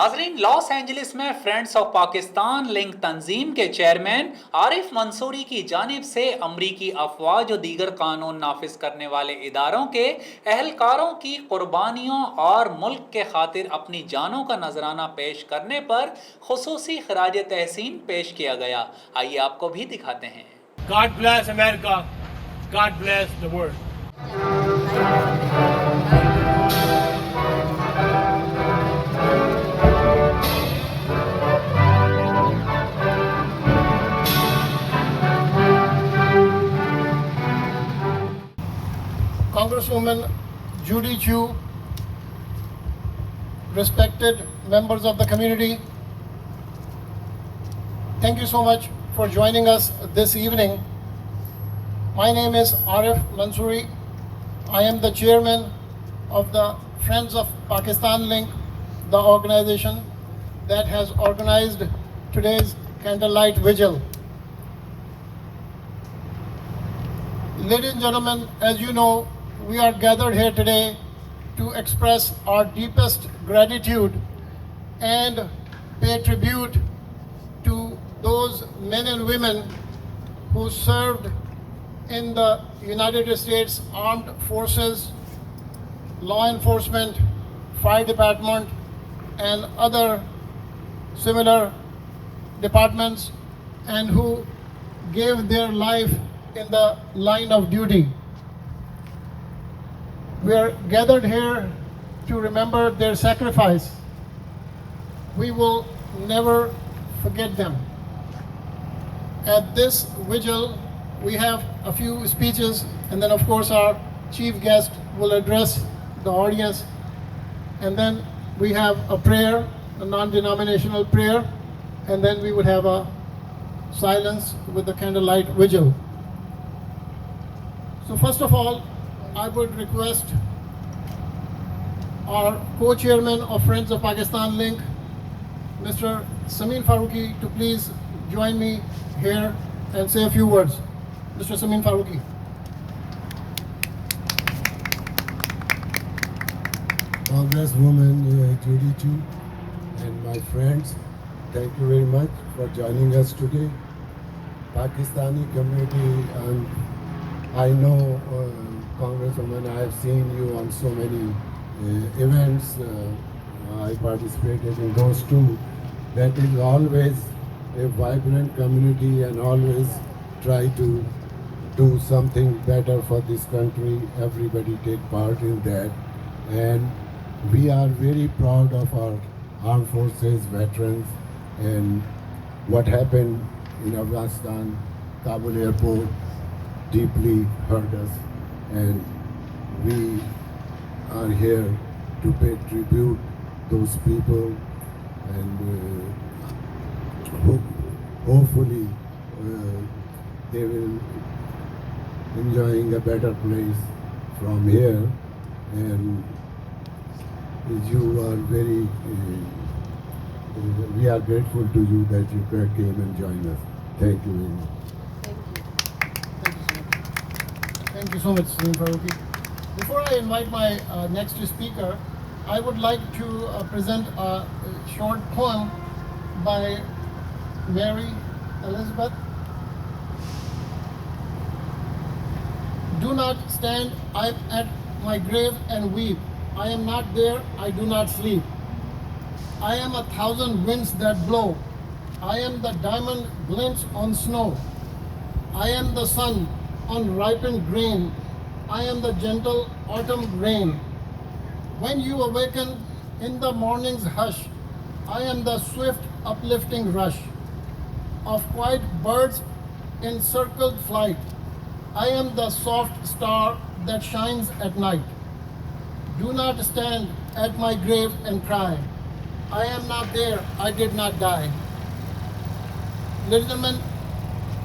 नाजरीन, Los Angeles में friends of Pakistan link तंजीम के चेयरमैन आरिफ मंसूरी की जानिब से अमरीकी अफवाज और दीगर कानून नाफिज करने वाले इदारों के अहलकारों की कुर्बानियों और मुल्क के खातिर अपनी जानों का नजराना पेश करने पर खुसूसी खराज तहसीन पेश किया गया। आइए आपको भी दिखाते हैं। God bless America. God bless the world. Congresswoman Judy Chu, respected members of the community, thank you so much for joining us this evening. My name is Arif Mansoori. I am the chairman of the Friends of Pakistan Link, the organization that has organized today's candlelight vigil. Ladies and gentlemen, as you know, we are gathered here today to express our deepest gratitude and pay tribute to those men and women who served in the United States Armed Forces, law enforcement, fire department, and other similar departments, and who gave their life in the line of duty. We are gathered here to remember their sacrifice. We will never forget them. At this vigil, we have a few speeches, and then of course our chief guest will address the audience, and then we have a prayer, a non-denominational prayer, and then we would have a silence with the candlelight vigil. So first of all, I would request our co-chairman of Friends of Pakistan Link, Mr. Samin Farooqi, to please join me here and say a few words. Mr. Samin Farooqi. Congresswoman Judy Chu and my friends, thank you very much for joining us today. Pakistani community, I know Congresswoman, I have seen you on so many events. I participated in those too. That is always a vibrant community and always try to do something better for this country. Everybody take part in that. And we are very proud of our armed forces, veterans, and what happened in Afghanistan, Kabul airport, deeply hurt us, and we are here to pay tribute those people, and hopefully they will enjoying a better place from here. And you are very we are grateful to you that you came and joined us. Thank you very much. Thank you so much, Samin Farooqi. Before I invite my next speaker, I would like to present a short poem by Mary Elizabeth. Do not stand at my grave and weep. I am not there, I do not sleep. I am 1,000 winds that blow. I am the diamond glints on snow. I am the sun on ripened grain. I am the gentle autumn rain. When you awaken in the morning's hush, I am the swift uplifting rush of quiet birds in circled flight. I am the soft star that shines at night. Do not stand at my grave and cry. I am not there, I did not die. Ladies and gentlemen,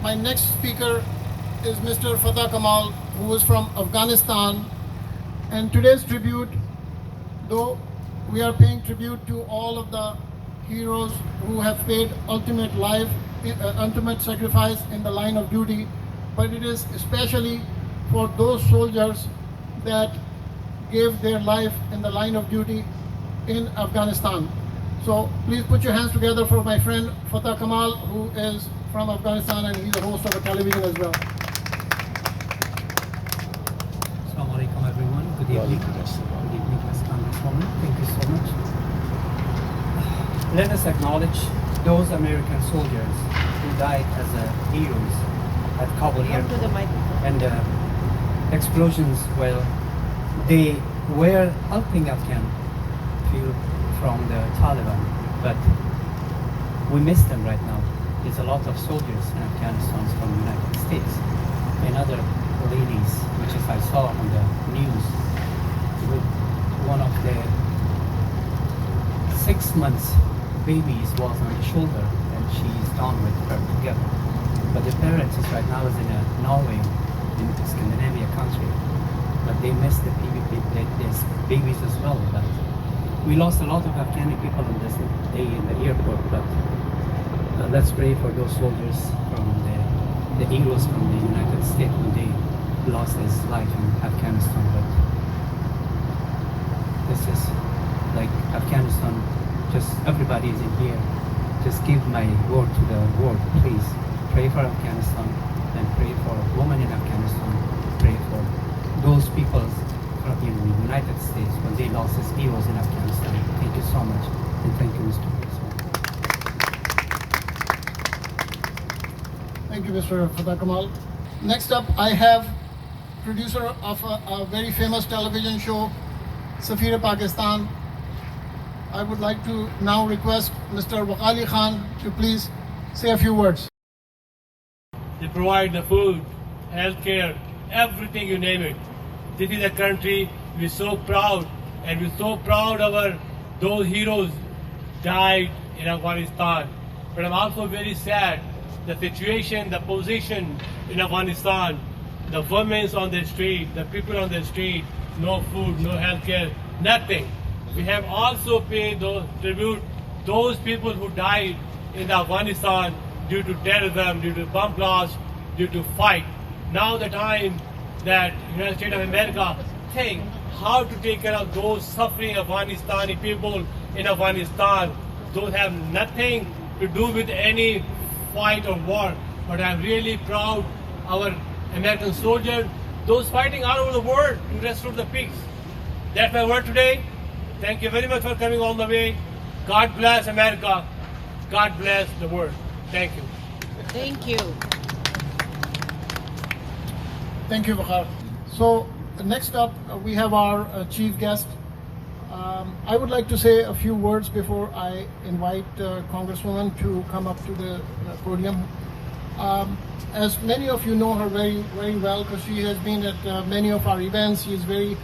my next speaker is Mr. Fatah Kamal, who is from Afghanistan. And today's tribute, though we are paying tribute to all of the heroes who have paid ultimate sacrifice in the line of duty, but it is especially for those soldiers that gave their life in the line of duty in Afghanistan. So please put your hands together for my friend Fatah Kamal, who is from Afghanistan and he's a host of a television as well. Assalamu alaikum everyone. Good evening. Good evening, Ms. Congresswoman. Thank you so much. Let us acknowledge those American soldiers who died as heroes at Kabul airport. And explosions, well, they were helping Afghan people from the Taliban, but we miss them right now. There's a lot of soldiers in Afghanistan from the United States and other ladies, which is I saw on the news, with one of the 6 months babies was on the shoulder and she's down with her together. But the parents is right now is in Norway, in Scandinavia country, but they miss the babies as well. But we lost a lot of Afghani people on this day in the airport, but let's pray for those soldiers from the heroes from the United States when they lost his life in Afghanistan. But this is like Afghanistan, just everybody is in here. Just give my word to the world, please. Pray for Afghanistan and pray for women in Afghanistan. Pray for those people from the United States when they lost his heroes in Afghanistan. Thank you so much, and thank you, Mr. President. Thank you, Mr. Fatah Kamal. Next up, I have producer of a very famous television show, Safir Pakistan. I would like to now request Mr. Waqali Khan to please say a few words. They provide the food, healthcare, everything, you name it. This is a country we're so proud, and we're so proud of those heroes died in Afghanistan. But I'm also very sad the situation, the position in Afghanistan, the women on the street, the people on the street, no food, no healthcare, nothing. We have also paid those tribute those people who died in Afghanistan due to terrorism, due to bomb blast, due to fight. Now the time that United States of America think how to take care of those suffering Afghanistani people in Afghanistan. Those have nothing to do with any fight or war. But I'm really proud our American soldiers, those fighting all over the world to restore the peace. That's my word today. Thank you very much for coming all the way. God bless America. God bless the world. Thank you. Thank you. Thank you, Waqar. So next up, we have our chief guest. I would like to say a few words before I invite Congresswoman to come up to the podium. As many of you know her very, very well, because she has been at many of our events. She is very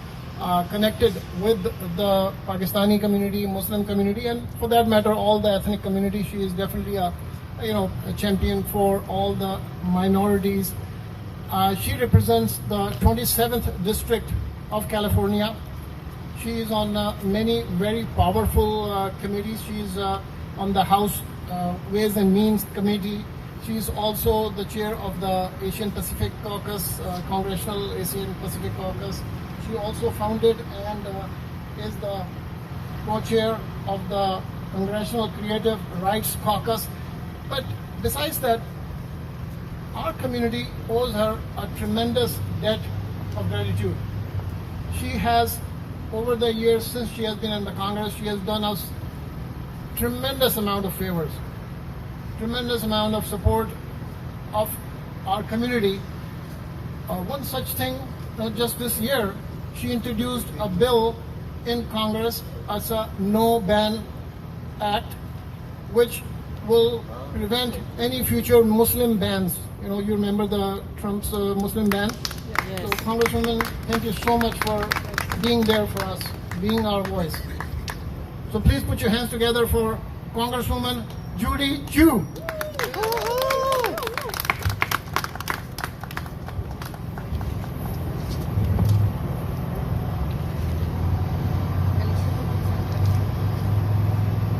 connected with the Pakistani community, Muslim community, and for that matter, all the ethnic community. She is definitely a champion for all the minorities. She represents the 27th District of California. She is on many very powerful committees. She is on the House Ways and Means Committee. She is also the chair of the Asian Pacific Caucus, Congressional Asian Pacific Caucus. She also founded and is the co-chair of the Congressional Creative Rights Caucus. But besides that, our community owes her a tremendous debt of gratitude. She has, over the years since she has been in the Congress, she has done us tremendous amount of favors, tremendous amount of support of our community. One such thing, just this year, she introduced a bill in Congress as a No Ban Act, which will prevent any future Muslim bans. You know, you remember the Trump's Muslim ban? Yes. So, Congresswoman, thank you so much for being there for us, being our voice. So please put your hands together for Congresswoman Judy Chu.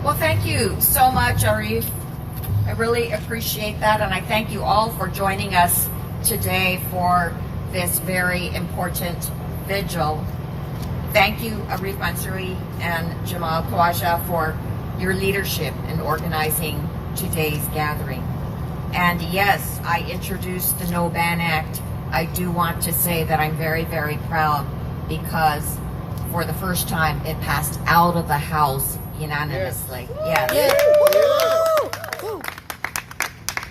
Well, thank you so much, Arif. I really appreciate that, and I thank you all for joining us today for this very important vigil. Thank you, Arif Mansouri and Jamal Khawaja, for your leadership in organizing today's gathering. And yes, I introduced the No Ban Act. I do want to say that I'm very, very proud because for the first time it passed out of the House unanimously. Yes.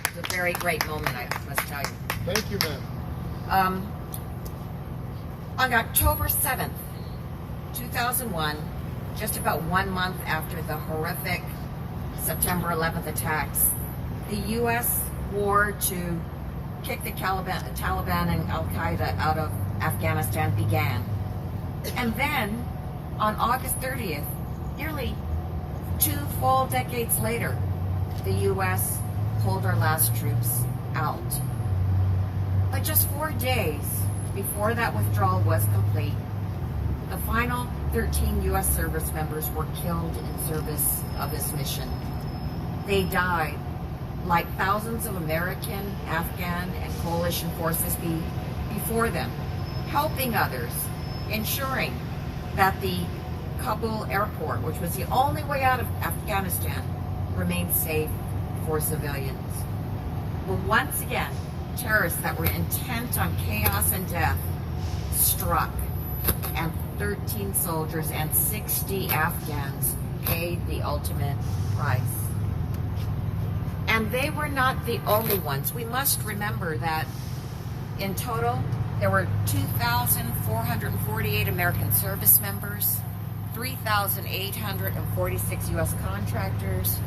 It's a very great moment, I must tell you. Thank you, ma'am. On October 7th, 2001, just about 1 month after the horrific September 11th attacks, the U.S. war to kick the Taliban and Al-Qaeda out of Afghanistan began. And then, on August 30th, nearly 2 full decades later, the U.S. pulled our last troops out. But just 4 days before that withdrawal was complete, the final 13 U.S. service members were killed in service of this mission. They died, like thousands of American, Afghan, and coalition forces before them, helping others, ensuring that the Kabul airport, which was the only way out of Afghanistan, remained safe for civilians. But once again, terrorists that were intent on chaos and death struck, and 13 soldiers and 60 Afghans paid the ultimate price. And they were not the only ones. We must remember that in total, there were 2,448 American service members, 3,846 U.S. contractors,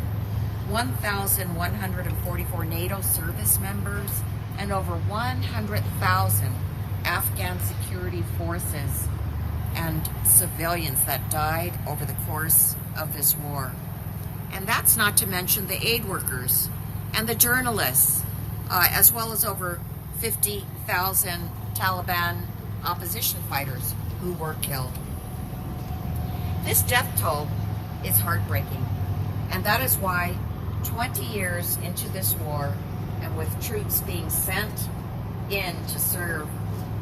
1,144 NATO service members, and over 100,000 Afghan security forces and civilians that died over the course of this war. And that's not to mention the aid workers and the journalists, as well as over 50,000 Taliban opposition fighters who were killed. This death toll is heartbreaking, and that is why 20 years into this war, and with troops being sent in to serve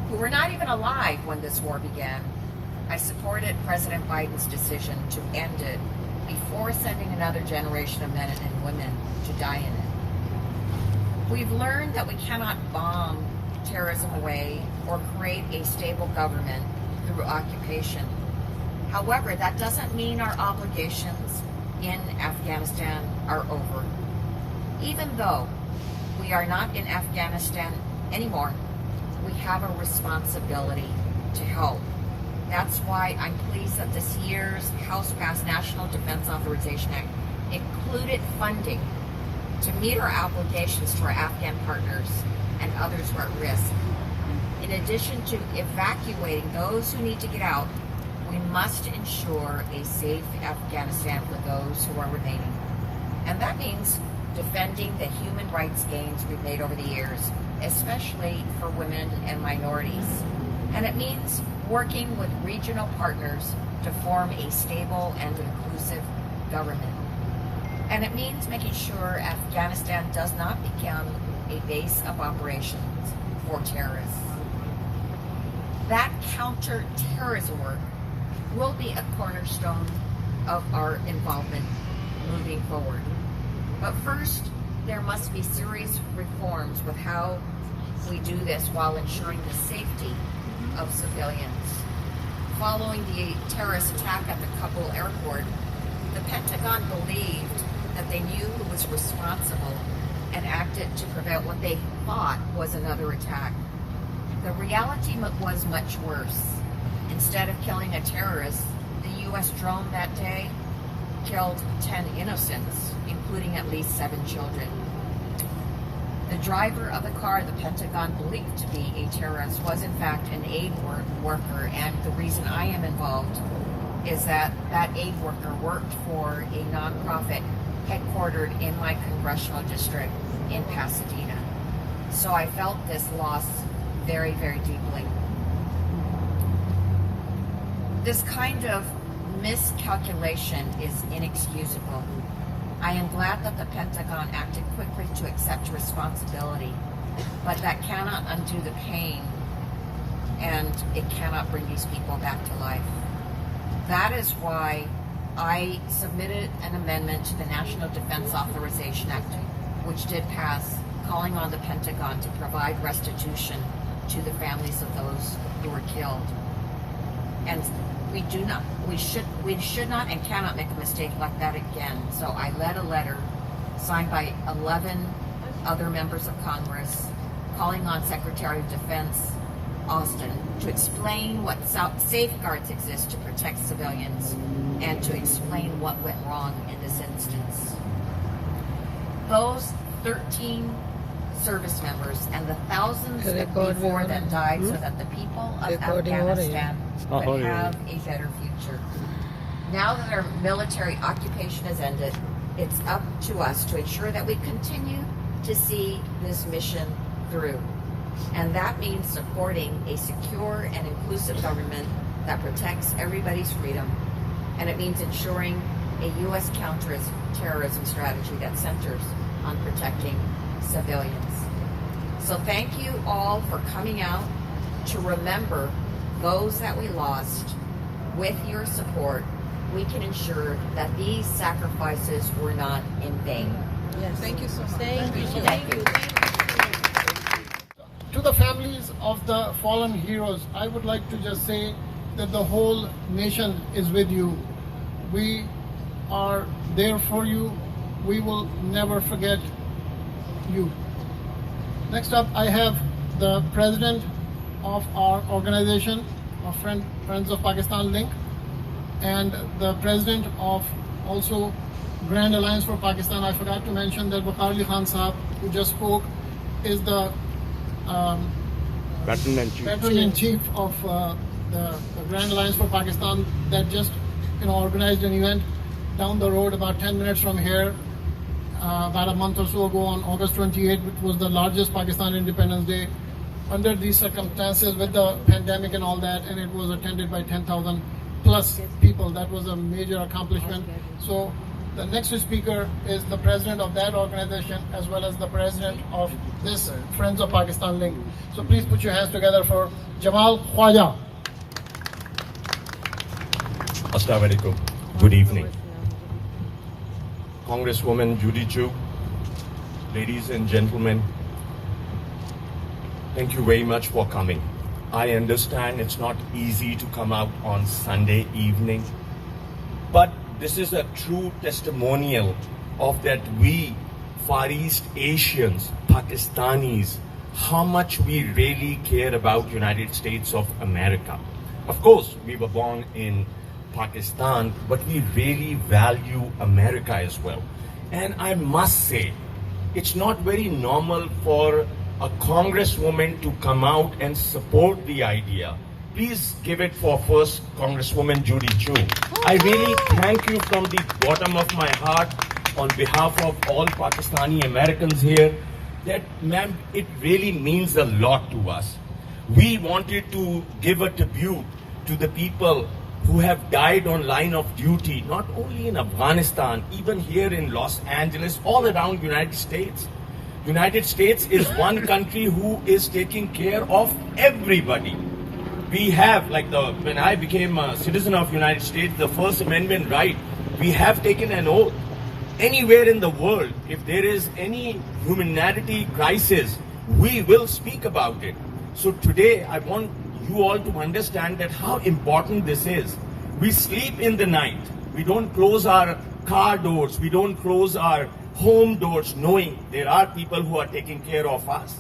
who were not even alive when this war began, I supported President Biden's decision to end it before sending another generation of men and women to die in it. We've learned that we cannot bomb terrorism away or create a stable government through occupation. However, that doesn't mean our obligations in Afghanistan are over. Even though we are not in Afghanistan anymore, we have a responsibility to help. That's why I'm pleased that this year's House-passed National Defense Authorization Act included funding to meet our obligations to our Afghan partners and others who are at risk. In addition to evacuating those who need to get out, we must ensure a safe Afghanistan for those who are remaining. And that means defending the human rights gains we've made over the years, especially for women and minorities. And it means working with regional partners to form a stable and inclusive government. And it means making sure Afghanistan does not become a base of operations for terrorists. That counter-terrorism work will be a cornerstone of our involvement moving forward. But first, there must be serious reforms with how we do this while ensuring the safety of civilians. Following the terrorist attack at the Kabul airport, the Pentagon believed that they knew who was responsible and acted to prevent what they thought was another attack. The reality was much worse. Instead of killing a terrorist, the U.S. drone that day killed 10 innocents, including at least 7 children. The driver of the car the Pentagon believed to be a terrorist was in fact an aid worker, and the reason I am involved is that aid worker worked for a nonprofit headquartered in my congressional district in Pasadena. So I felt this loss very, very deeply. This kind of miscalculation is inexcusable. I am glad that the Pentagon acted quickly to accept responsibility, but that cannot undo the pain, and it cannot bring these people back to life. That is why I submitted an amendment to the National Defense Authorization Act, which did pass, calling on the Pentagon to provide restitution to the families of those who were killed. And we should not and cannot make a mistake like that again. So I led a letter signed by 11 other members of Congress calling on Secretary of Defense Austin to explain what safeguards exist to protect civilians and to explain what went wrong in this instance. Those 13 service members and the thousands before that died so that the people of Afghanistan would have a better future. Now that our military occupation has ended, it's up to us to ensure that we continue to see this mission through. And that means supporting a secure and inclusive government that protects everybody's freedom. And it means ensuring a U.S. counterterrorism strategy that centers on protecting civilians. So thank you all for coming out to remember those that we lost. With your support, we can ensure that these sacrifices were not in vain. Yes. Thank you so much. Thank you. To the families of the fallen heroes, I would like to just say that the whole nation is with you. We are there for you. We will never forget you. Next up, I have the president of our organization, of Friends of Pakistan Link, and the president of also Grand Alliance for Pakistan. I forgot to mention that Waqar Ali Khan Sahab, who just spoke, is the veteran-in-chief of the Grand Alliance for Pakistan that just organized an event down the road about 10 minutes from here about a month or so ago on August 28, which was the largest Pakistan Independence Day under these circumstances with the pandemic and all that, and it was attended by 10,000 plus people. That was a major accomplishment. So the next speaker is the president of that organization as well as the president of this Friends of Pakistan Link. So please put your hands together for Jamal Khwaja. Assalamu alaikum. Good evening. Congresswoman Judy Chu, ladies and gentlemen, thank you very much for coming. I understand it's not easy to come out on Sunday evening, but this is a true testimonial of that we Far East Asians, Pakistanis, how much we really care about United States of America. Of course, we were born in Pakistan, but we really value America as well. And I must say, it's not very normal for a congresswoman to come out and support the idea. Please give it for first Congresswoman Judy Chu. I really thank you from the bottom of my heart on behalf of all Pakistani Americans here that, ma'am, it really means a lot to us. We wanted to give a tribute to the people who have died on line of duty, not only in Afghanistan, even here in Los Angeles, all around United States. United States is one country who is taking care of everybody. We have, when I became a citizen of United States, the First Amendment right, we have taken an oath. Anywhere in the world, if there is any humanity crisis, we will speak about it. So today, I want you all to understand that how important this is. We sleep in the night. We don't close our car doors. We don't close our home doors knowing there are people who are taking care of us.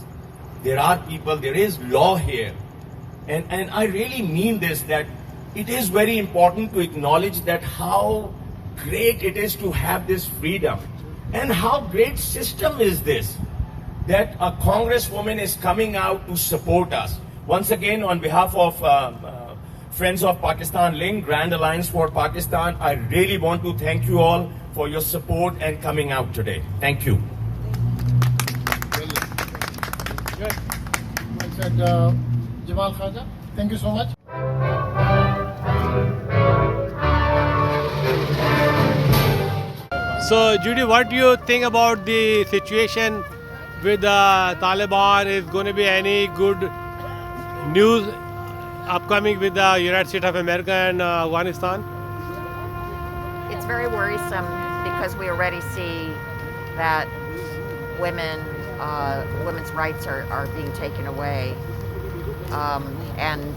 There are people, there is law here. And I really mean this, that it is very important to acknowledge that how great it is to have this freedom. And how great system is this, that a congresswoman is coming out to support us. Once again, on behalf of Friends of Pakistan Link, Grand Alliance for Pakistan, I really want to thank you all for your support and coming out today. Thank you. Good. I said Jamal Khaja, thank you so much. So, Judy, what do you think about the situation with the Taliban? Is going to be any good news upcoming with the United States of America and Afghanistan? It's very worrisome because we already see that women's rights are being taken away, and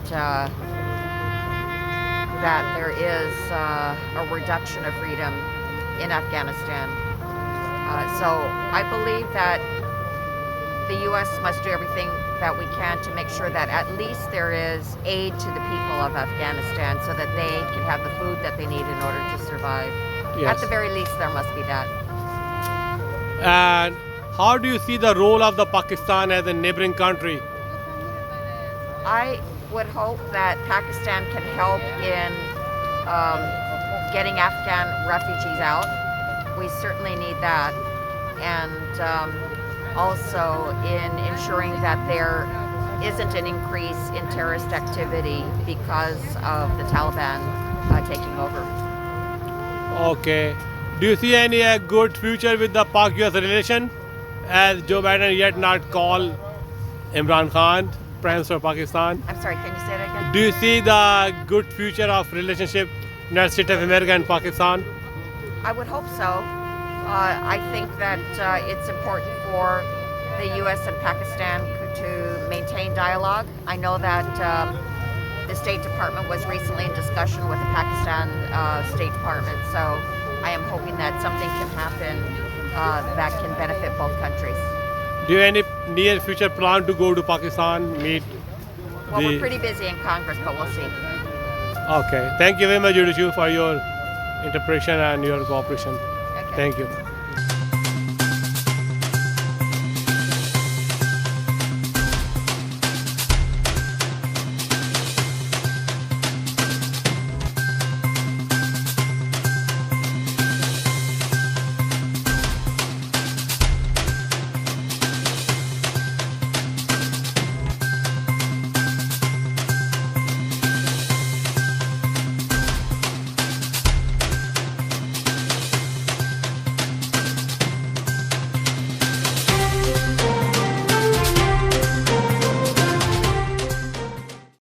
that there is a reduction of freedom in Afghanistan. So I believe that the U.S. must do everything that we can to make sure that at least there is aid to the people of Afghanistan so that they can have the food that they need in order to survive. Yes. At the very least, there must be that. And how do you see the role of the Pakistan as a neighboring country? I would hope that Pakistan can help in getting Afghan refugees out. We certainly need that. And also in ensuring that there isn't an increase in terrorist activity because of the Taliban taking over. Okay. Do you see any good future with the Pak-US relation, as Joe Biden yet not called Imran Khan Prime Minister of Pakistan? I'm sorry, can you say that again? Do you see the good future of relationship United States of America and Pakistan? I would hope so. I think that it's important for the U.S. and Pakistan to maintain dialogue. I know that the State Department was recently in discussion with the Pakistan State Department, so I am hoping that something can happen that can benefit both countries. Do you have any near future plan to go to Pakistan, meet Well, we're pretty busy in Congress, but we'll see. Okay. Thank you very much, Urdu, for your interpretation and your cooperation. Okay. Thank you.